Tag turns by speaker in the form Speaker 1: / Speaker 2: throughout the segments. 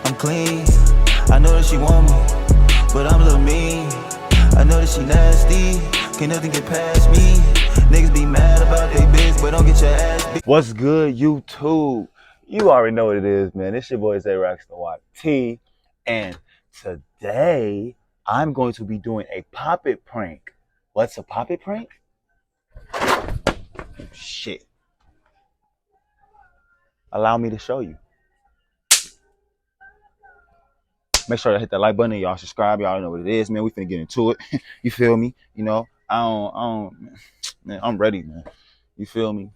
Speaker 1: I'm clean. I know that she want me, but I'm a little mean. I know that she nasty, can't nothing get past me. Niggas be mad about they bitch, but don't get your ass beat. What's good, YouTube? You already know what it is, man. It's your boy Zay Raxter YT, and today I'm going to be doing a pop-it prank. What's a pop-it prank? Shit. Allow me to show you. Make sure to hit that like button. Y'all subscribe. Y'all know what it is, man. We finna get into it. You feel me? You know, man, I'm ready, man. You feel me?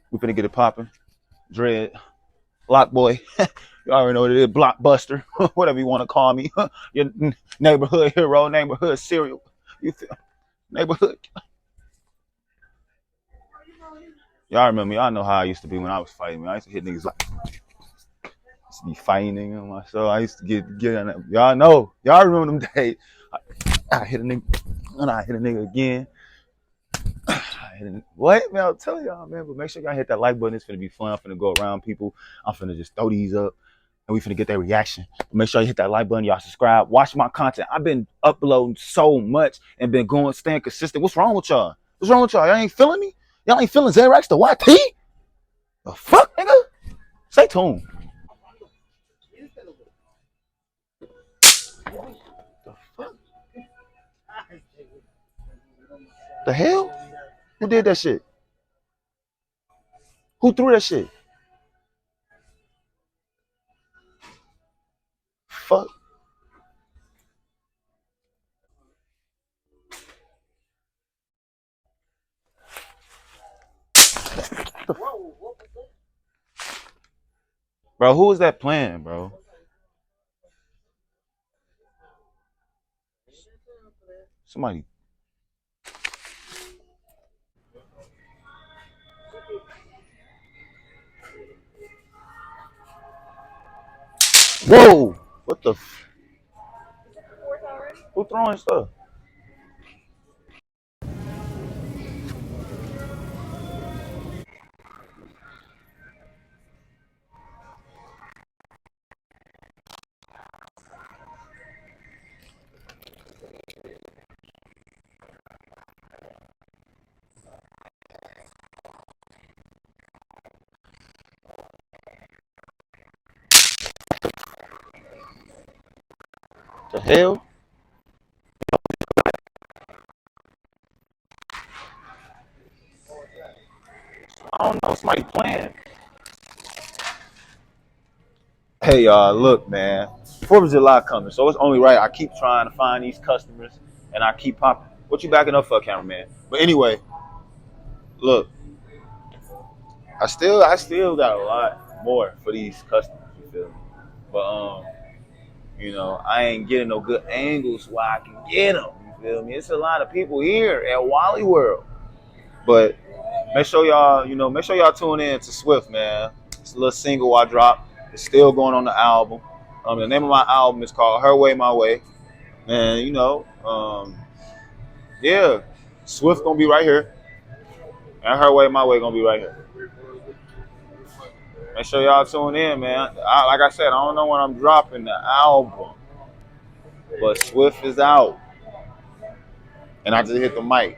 Speaker 1: We finna get it popping. Dread, Block Boy. You already know what it is. Blockbuster, whatever you want to call me. Your neighborhood hero, neighborhood serial. You feel? Neighborhood. Y'all remember me? Y'all know how I used to be when I was fighting. I used to hit niggas like. I used to be fighting niggas myself. I used to get on that. Y'all know. Y'all remember them days. I hit a nigga, and I hit a nigga again. What, man? I'll tell y'all, man. But make sure y'all hit that like button. It's finna be fun. I'm finna go around people. I'm finna just throw these up, and we finna get their reaction. But make sure you hit that like button. Y'all subscribe. Watch my content. I've been uploading so much and been staying consistent. What's wrong with y'all? What's wrong with y'all? Y'all ain't feeling me? Y'all ain't feeling Zay Raxter YT? The fuck, nigga? Stay tuned. The fuck? The hell? Who did that shit? Who threw that shit? Fuck. Bro, who was that playing, bro? Somebody. Whoa! What the? Who throwing stuff? The hell? I don't know. Somebody playing. Hey y'all, look, man. 4th of July coming, so it's only right. I keep trying to find these customers, and I keep popping. What you backing up for, cameraman? But anyway, look, I still got a lot more for these customers. You feel me? But you know, I ain't getting no good angles where I can get them. You feel me? It's a lot of people here at Wally World, but make sure y'all, make sure y'all tune in to Swift, man. It's a little single I dropped. It's still going on the album. The name of my album is called Her Way, My Way. And yeah, Swift gonna be right here, and Her Way, My Way gonna be right here. Make sure y'all tune in, man. Like I said, I don't know when I'm dropping the album, but Swift is out, and I just hit the mic.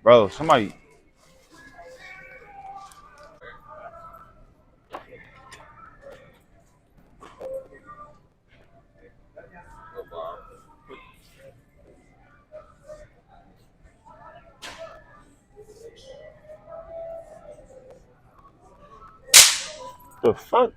Speaker 1: Bro, somebody. The fuck?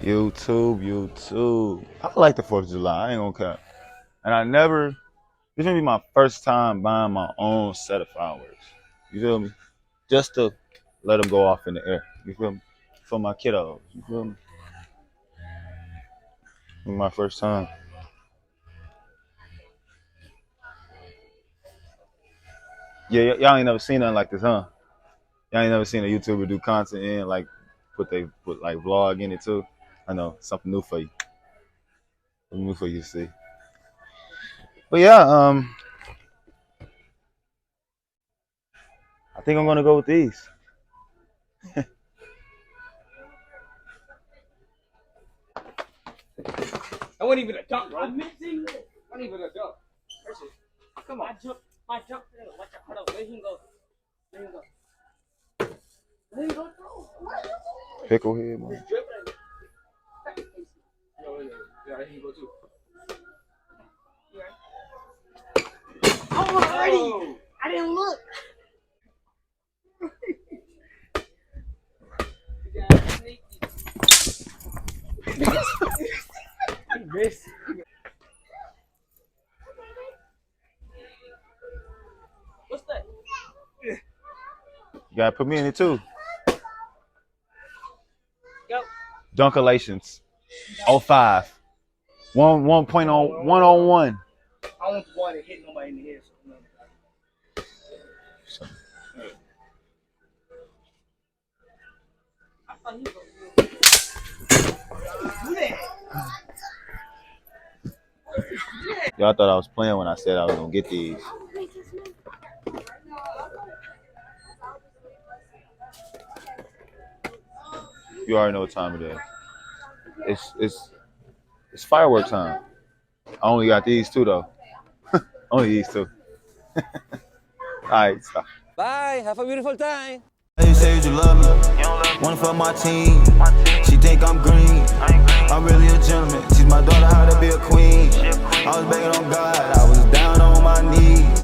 Speaker 1: YouTube. I like the 4th of July. I ain't gonna cap. And this gonna be my first time buying my own set of fireworks. You feel me? Just to let them go off in the air. You feel me? For my kiddos. You feel me? My first time. Yeah, y'all ain't never seen nothing like this, huh? Y'all ain't never seen a YouTuber do content and like put like vlog in it too. I know, something new for you. Something new for you to see. But yeah, I think I'm gonna go with these.
Speaker 2: That wasn't even a dunk, bro. I'm missing it. Wasn't even a dunk. Come on. My jump. Watch out. Hold on. Let him go. Let him go through.
Speaker 1: Pickle head, man.
Speaker 2: Yeah, let him go too.
Speaker 3: Oh, already. I didn't look.
Speaker 2: He missed. What's that?
Speaker 1: You gotta put me in it too.
Speaker 2: Go.
Speaker 1: Dunkalations. 05. 1 point on 1-on-1.
Speaker 2: I want the ball to hit nobody in the head. So I thought he was do that.
Speaker 1: Y'all thought I was playing when I said I was gonna get these. You already know what time it is. It's firework time. I only got these two though. Only these two. Alright, stop.
Speaker 4: Bye. Have a beautiful time.
Speaker 5: You say you love me, one for my team. She think I'm green, I'm really a gentleman. Teach my daughter how to be a queen. I was begging on God, I was down on my knees.